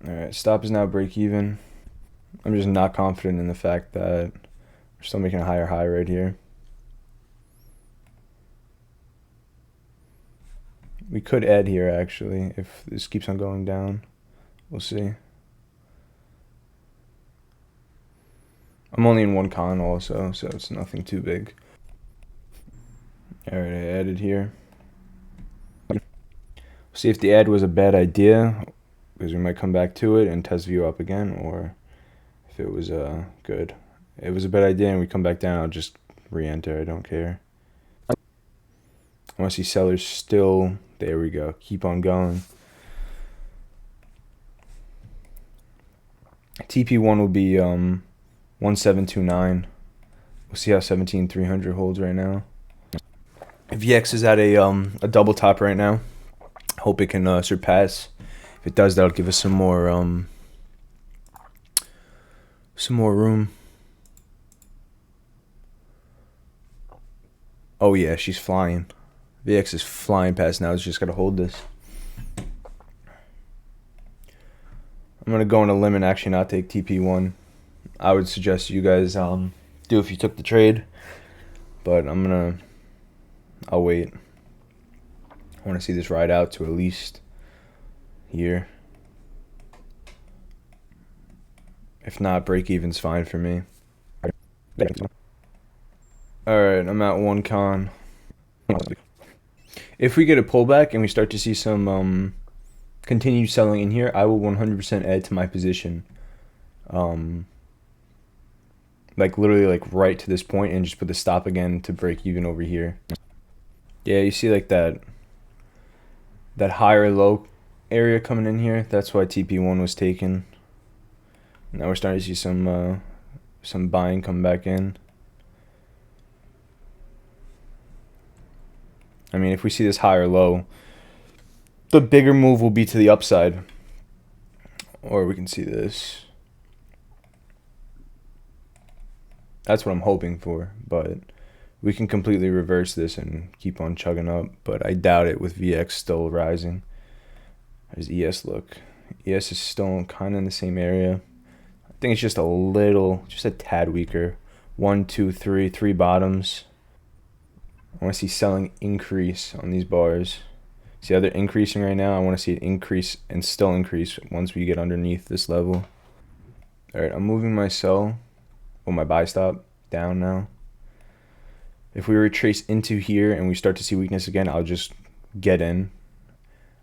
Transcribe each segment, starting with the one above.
Alright, stop is now break even. I'm just not confident in the fact that we're still making a higher high right here. We could add here actually if this keeps on going down. We'll see. I'm only in one con also, so it's nothing too big. Alright, I added here. See if the ad was a bad idea, because we might come back to it and test view up again, or if it was good. If it was a bad idea and we come back down, I'll just re-enter. I don't care. I want to see sellers still. There we go. Keep on going. TP1 will be 1729. We'll see how 17300 holds right now. VX is at a double top right now. Hope it can surpass. If it does, that'll give us some more room. Oh yeah, she's flying. VX is flying past now. It's just gotta hold this. I'm gonna go on a limb and actually not take TP1. I would suggest you guys do if you took the trade, but I'll wait. I want to see this ride out to at least here. If not, break even's fine for me. Alright, I'm at one con. If we get a pullback and we start to see some continued selling in here, I will 100% add to my position. Like literally like right to this point and just put the stop again to break even over here. Yeah, you see like that higher low area coming in here. That's why TP1 was taken. Now we're starting to see some buying come back in. I mean, if we see this higher low, the bigger move will be to the upside. Or we can see this. That's what I'm hoping for, but we can completely reverse this and keep on chugging up, but I doubt it with VX still rising. How does ES look? ES is still kind of in the same area. I think it's just a tad weaker. 1, 2, 3, 3 bottoms. I want to see selling increase on these bars. See how they're increasing right now? I want to see it increase and still increase once we get underneath this level. Alright, I'm moving my sell, my buy stop down now. If we retrace into here and we start to see weakness again, I'll just get in.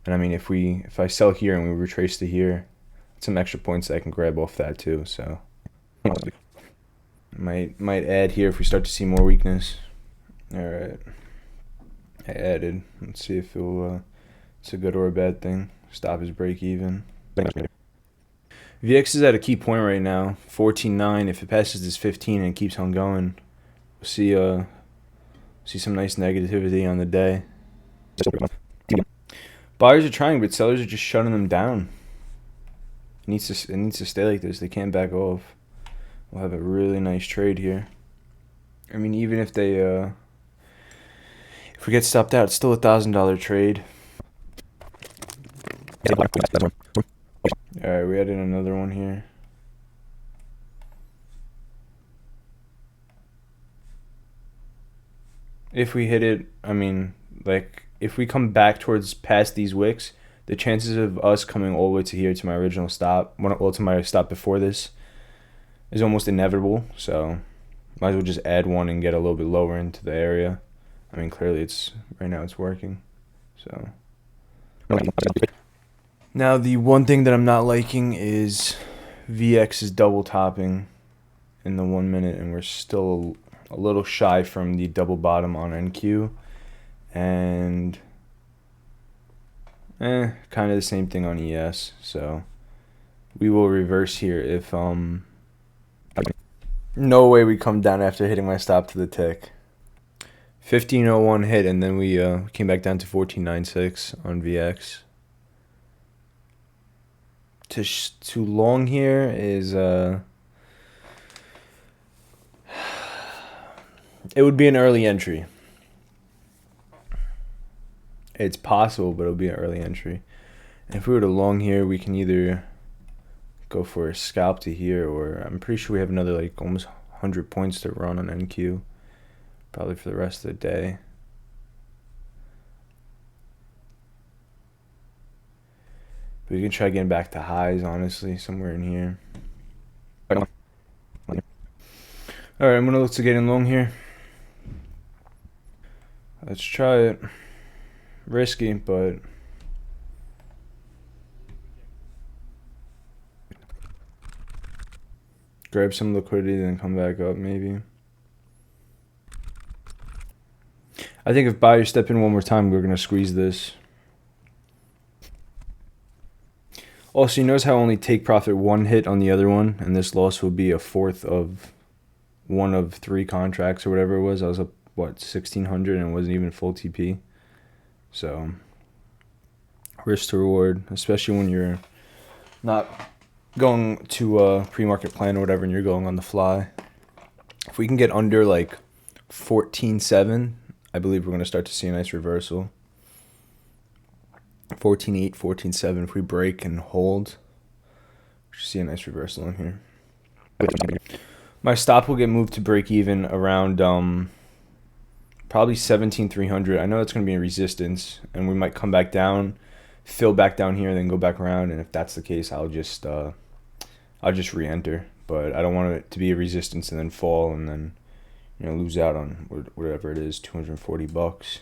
And I mean, if I sell here and we retrace to here, some extra points that I can grab off that too. So might add here if we start to see more weakness. All right, I added. Let's see if it's a good or a bad thing. Stop is break even. VX is at a key point right now, 14.9. If it passes this 15 and keeps on going, we'll see some nice negativity on the day. Buyers are trying, but sellers are just shutting them down. It needs to stay like this. They can't back off. We'll have a really nice trade here. I mean, even if we get stopped out, it's still $1,000 trade. All right, we added another one here. If we hit it, I mean, like, if we come back towards past these wicks, the chances of us coming all the way to here to my original stop, to my stop before this, is almost inevitable. So, might as well just add one and get a little bit lower into the area. I mean, clearly right now it's working. So, now the one thing that I'm not liking is VX is double topping in the 1 minute, and we're still a little shy from the double bottom on NQ, and kind of the same thing on ES. So we will reverse here if no way we come down after hitting my stop to the tick. 1501 hit, and then we came back down to 1496 on VX. To long here is it would be an early entry. It's possible, but it'll be an early entry. And if we were to long here, we can either go for a scalp to here, or I'm pretty sure we have another like almost 100 points to run on NQ, probably for the rest of the day. We can try getting back to highs, honestly, somewhere in here. All right, I'm gonna look to get in long here. Let's try it. Risky, but grab some liquidity, then come back up maybe. I think if buyers step in one more time, we're gonna squeeze this. Also, you notice how I only take profit one hit on the other one, and this loss will be a fourth of one of 3 contracts or whatever it was. I was up, what, 1,600, and it wasn't even full TP. So, risk to reward, especially when you're not going to a pre-market plan or whatever, and you're going on the fly. If we can get under like 14.7, I believe we're going to start to see a nice reversal. 14.8, 14.7. If we break and hold, we should see a nice reversal in here. My stop will get moved to break even around probably 17,300. I know that's going to be a resistance, and we might come back down, fill back down here, and then go back around. And if that's the case, I'll just re-enter. But I don't want it to be a resistance and then fall and then lose out on whatever it is, $240.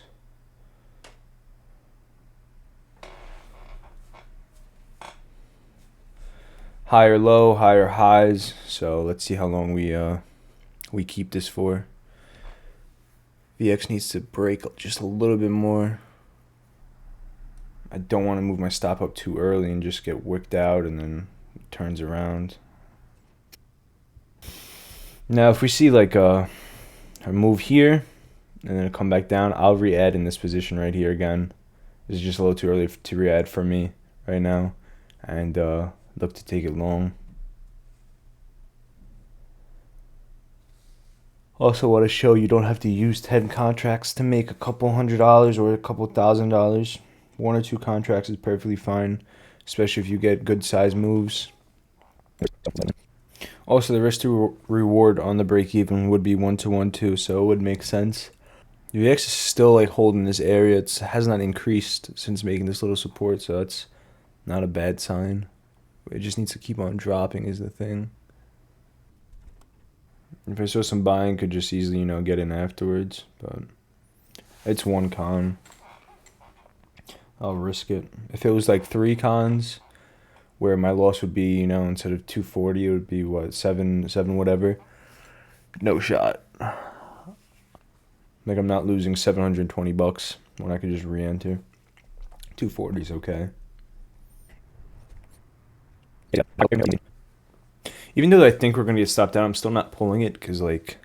Higher low, higher highs. So let's see how long we keep this for. VX needs to break just a little bit more. I don't want to move my stop up too early and just get wicked out and then it turns around. Now, if we see like a move here and then come back down, I'll re-add in this position right here again. This is just a little too early to re-add for me right now, and look to take it long. Also want to show you don't have to use 10 contracts to make a couple $100 or a couple $1,000. 1 or 2 contracts is perfectly fine, especially if you get good size moves. Also, the risk to reward on the break even would be 1-to-1 too, so it would make sense. UX is still like holding this area. It has not increased since making this little support, so that's not a bad sign. It just needs to keep on dropping is the thing. If I saw some buying, could just easily, get in afterwards, but it's 1 con. I'll risk it. If it was like 3 cons, where my loss would be, instead of 240, it would be what, 7 whatever. No shot. Like I'm not losing $720 when I could just re-enter. 240 is okay. Even though I think we're gonna get stopped out, I'm still not pulling it because like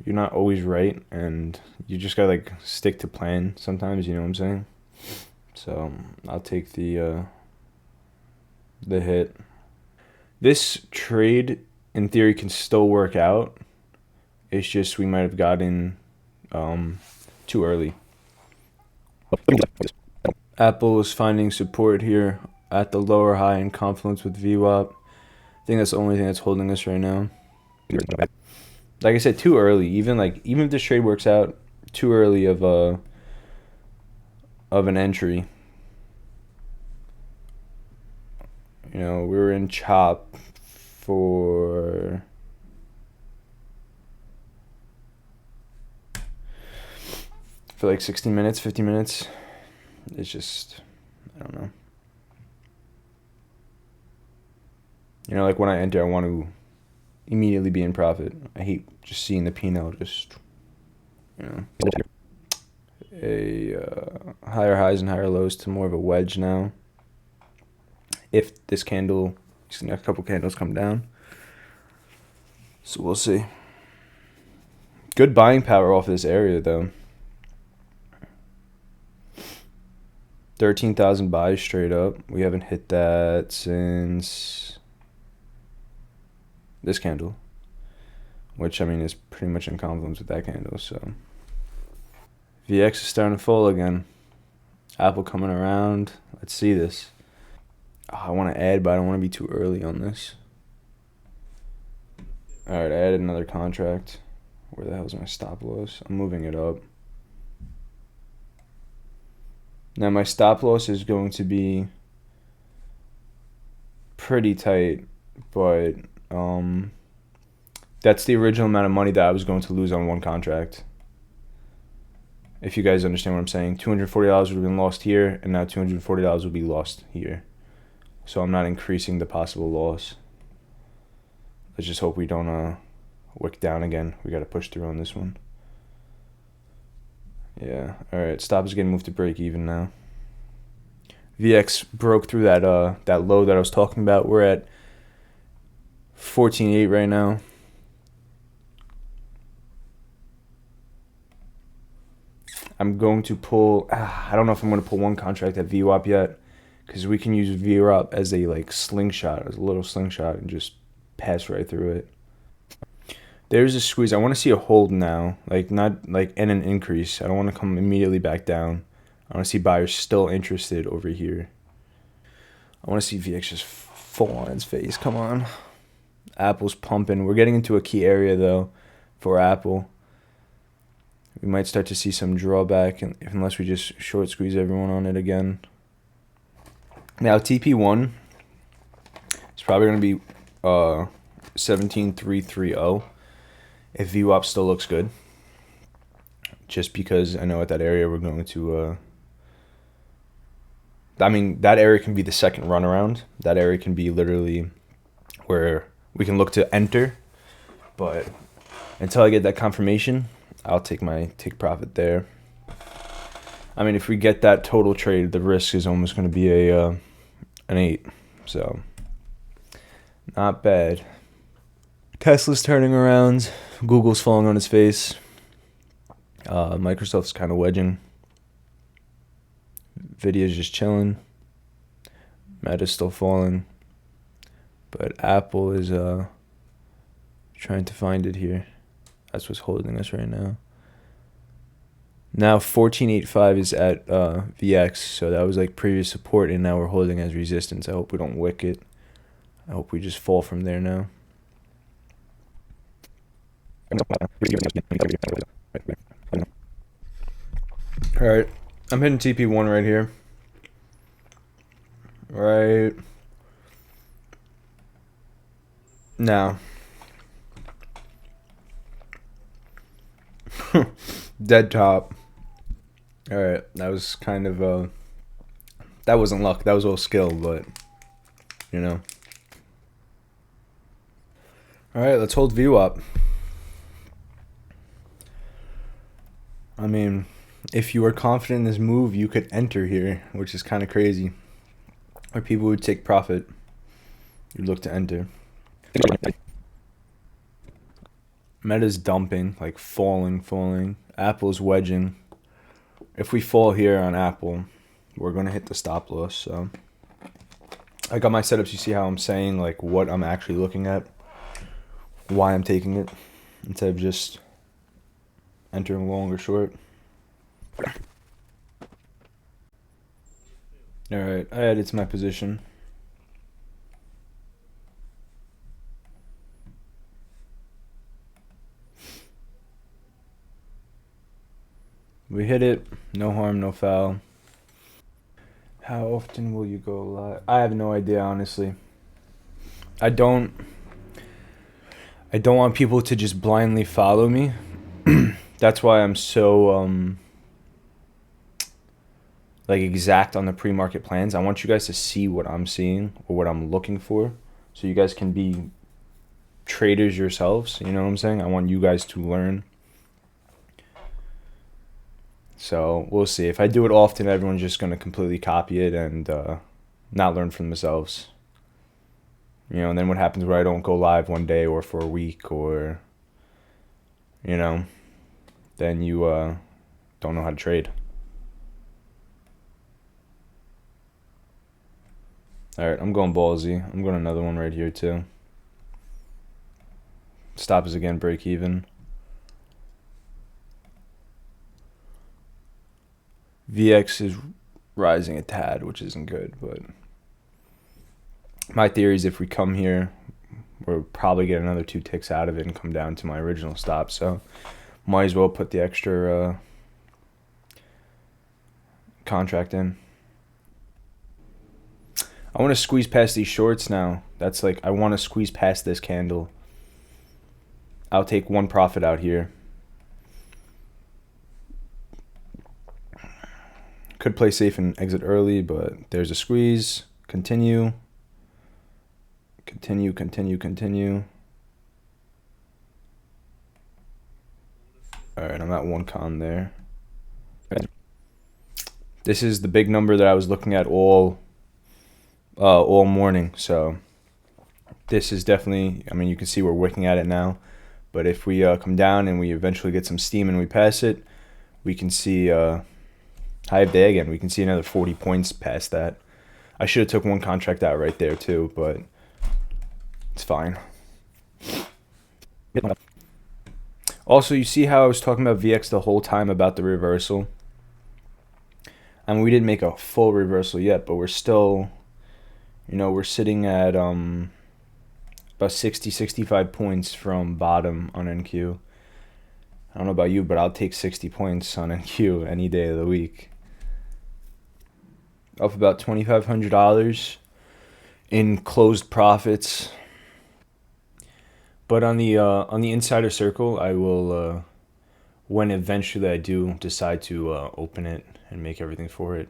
you're not always right, and you just gotta like stick to plan sometimes. You know what I'm saying? So I'll take the hit. This trade, in theory, can still work out. It's just we might have gotten too early. Apple is finding support here at the lower high in confluence with VWAP. I think that's the only thing that's holding us right now. Like I said, too early. Even if this trade works out, too early of an entry. We were in chop for like 60 minutes, 50 minutes. It's just, I don't know. Like when I enter, I want to immediately be in profit. I hate just seeing the P&L just, higher highs and higher lows to more of a wedge now. If this candle, these next couple candles come down. So we'll see. Good buying power off this area though. 13,000 buys straight up. We haven't hit that since this candle, which is pretty much in confluence with that candle. So VX is starting to fall again. Apple coming around. Let's see this. I want to add, but I don't want to be too early on this. All right, I added another contract. Where the hell is my stop loss? I'm moving it up. Now my stop loss is going to be pretty tight, but that's the original amount of money that I was going to lose on one contract. If you guys understand what I'm saying, $240 would have been lost here, and now $240 will be lost here. So I'm not increasing the possible loss. Let's just hope we don't wick down again. We got to push through on this one. Yeah. All right. Stop is getting moved to break even now. VX broke through that low that I was talking about. We're at 14.8 right now. I'm going to pull. I don't know if I'm going to pull one contract at VWAP yet, because we can use VWAP as a slingshot, as a little slingshot, and just pass right through it. There's a squeeze. I want to see a hold now, not in an increase. I don't want to come immediately back down. I want to see buyers still interested over here. I want to see VX just fall on its face. Come on. Apple's pumping. We're getting into a key area, though, for Apple. We might start to see some drawback unless we just short squeeze everyone on it again. Now, TP1 is probably going to be 17.330 if VWAP still looks good. Just because I know at that area we're going to... that area can be the second runaround. That area can be literally where we can look to enter. But until I get that confirmation, I'll take profit there. If we get that total trade, the risk is almost going to be an 8. So, not bad. Tesla's turning around. Google's falling on its face. Microsoft's kind of wedging. Nvidia's just chilling. Meta's still falling. But Apple is trying to find it here. That's what's holding us right now. Now 14.85 is at VX, so that was previous support, and now we're holding as resistance. I hope we don't wick it. I hope we just fall from there now. All right, I'm hitting TP1 right here. Right now. Dead top. All right, that was kind of that wasn't luck. That was all skill, but All right, let's hold VWAP. If you are confident in this move, you could enter here, which is kind of crazy. Or people would take profit. You'd look to enter. Meta's dumping, falling. Apple's wedging. If we fall here on Apple, we're going to hit the stop loss. So I got my setups. You see how I'm saying what I'm actually looking at, why I'm taking it, instead of just entering long or short. All right, I added to my position. We hit it. No harm, no foul. How often will you go live? I have no idea, honestly. I don't want people to just blindly follow me. That's why I'm so exact on the pre-market plans. I want you guys to see what I'm seeing or what I'm looking for, so you guys can be traders yourselves. You know what I'm saying? I want you guys to learn. So we'll see. If I do it often, everyone's just going to completely copy it and not learn for themselves. And then what happens where I don't go live one day or for a week, or, then you don't know how to trade. All right, I'm going ballsy. I'm going another one right here too. Stop is again break even. VX is rising a tad, which isn't good, but My theory is if we come here, we'll probably get another 2 ticks out of it and come down to my original stop. So might as well put the extra contract in. I want to squeeze past these shorts now. That's like, I want to squeeze past this candle. I'll take 1 profit out here. Could play safe and exit early, but there's a squeeze. Continue. Continue, continue, continue. Alright, I'm at 1 con there. This is the big number that I was looking at all morning. So this is definitely, I mean, you can see we're wicking at it now. But if we come down and we eventually get some steam and we pass it, we can see high of day again. We can see another 40 points past that. I should have took 1 contract out right there too, but it's fine. Also, you see how I was talking about VX the whole time about the reversal? I mean, we didn't make a full reversal yet, but we're still, we're sitting at about 60, 65 points from bottom on NQ. I don't know about you, but I'll take 60 points on NQ any day of the week. Up about $2,500 in closed profits. But on the insider circle, I will, when eventually I do decide to open it and make everything for it,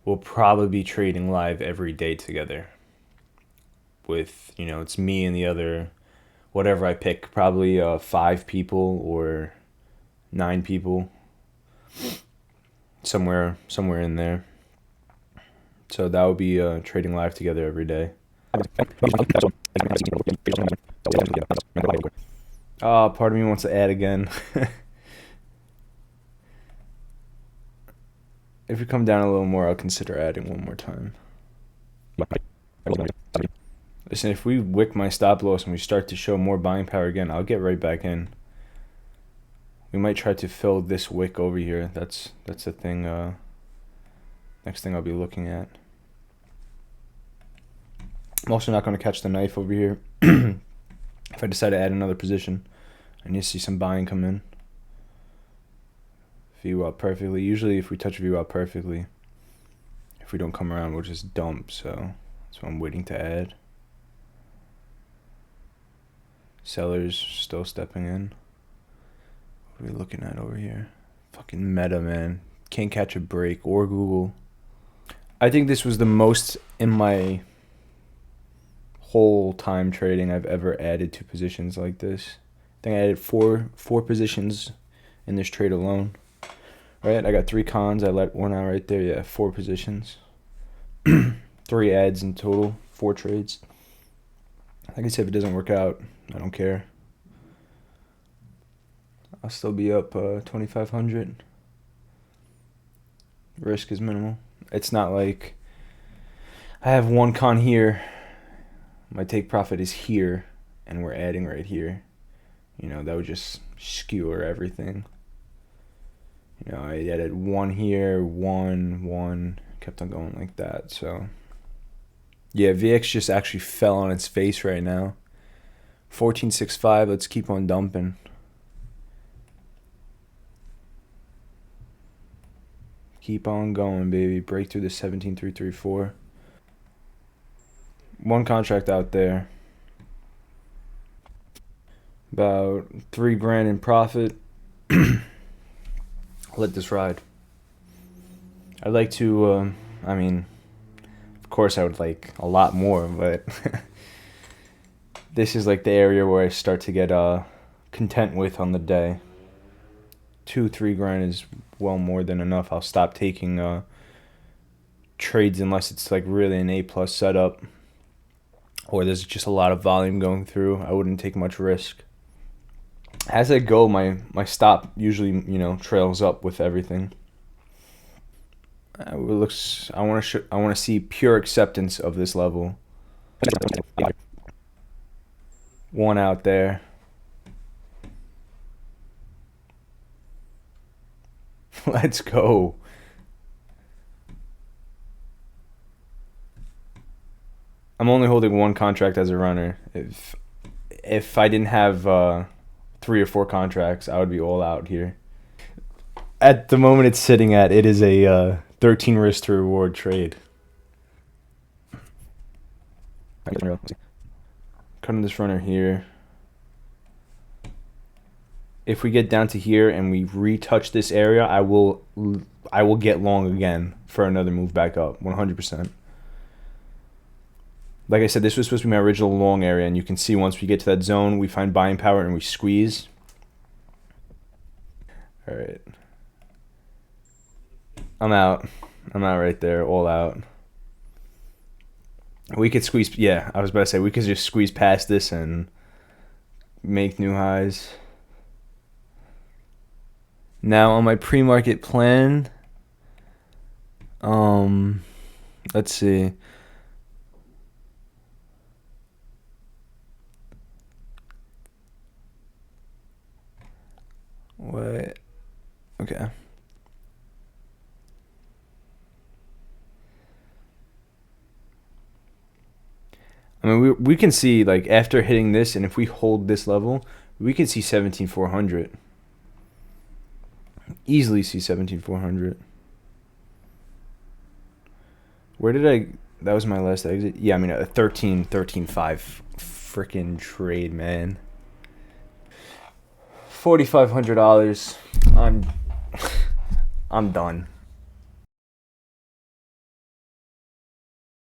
we'll probably be trading live every day together. With, it's me and the other, whatever I pick, probably 5 people or 9 people, somewhere in there. So that would be trading live together every day. Part of me wants to add again. If we come down a little more, I'll consider adding 1 more time. Listen, if we wick my stop loss and we start to show more buying power again, I'll get right back in. We might try to fill this wick over here. That's the thing. Next thing I'll be looking at. I'm also not going to catch the knife over here. If I decide to add another position, I need to see some buying come in. VWAP perfectly. Usually if we touch VWAP perfectly, if we don't come around, we'll just dump. So that's what I'm waiting to add. Sellers still stepping in. What are we looking at over here? Fucking Meta, man. Can't catch a break. Or Google. I think this was the most in my whole time trading I've ever added to positions like this. I think I added four positions in this trade alone. Right, I got 3 cons. I let 1 out right there. Yeah, 4 positions. 3 adds in total. 4 trades. Like I said, if it doesn't work out, I don't care. I'll still be up 2,500. Risk is minimal. It's not like I have 1 con here. My take profit is here, and we're adding right here. That would just skewer everything. I added 1 here, 1, kept on going like that. So, yeah, VX just actually fell on its face right now. 14.65, let's keep on dumping. Keep on going, baby. Break through the 17.334. 1 contract out there. About $3,000 in profit. Let this ride. I'd like to, of course I would like a lot more, but this is like the area where I start to get content with on the day. $2-3 is well more than enough. I'll stop taking trades unless it's like really an A+ setup or there's just a lot of volume going through. I wouldn't take much risk. As I go, my stop usually trails up with everything. I want to see pure acceptance of this level. 1 out there. Let's go. I'm only holding one contract as a runner. If I didn't have 3 or 4 contracts, I would be all out here. At the moment it's sitting at, it is a 13 risk to reward trade. Cutting this runner here. If we get down to here and we retouch this area, I will get long again for another move back up, 100%. Like I said, this was supposed to be my original long area, and you can see once we get to that zone, we find buying power and we squeeze. All right. I'm out. I'm out right there, all out. We could squeeze, yeah, I was about to say, we could just squeeze past this and make new highs. Now on my pre-market plan, let's see. What? Okay. I mean, we can see, like, after hitting this, and if we hold this level, we can see 17,400. Easily see 17,400. Where did I... That was my last exit? Yeah, I mean, a 13.5 freaking trade, man. $4,500. I'm done.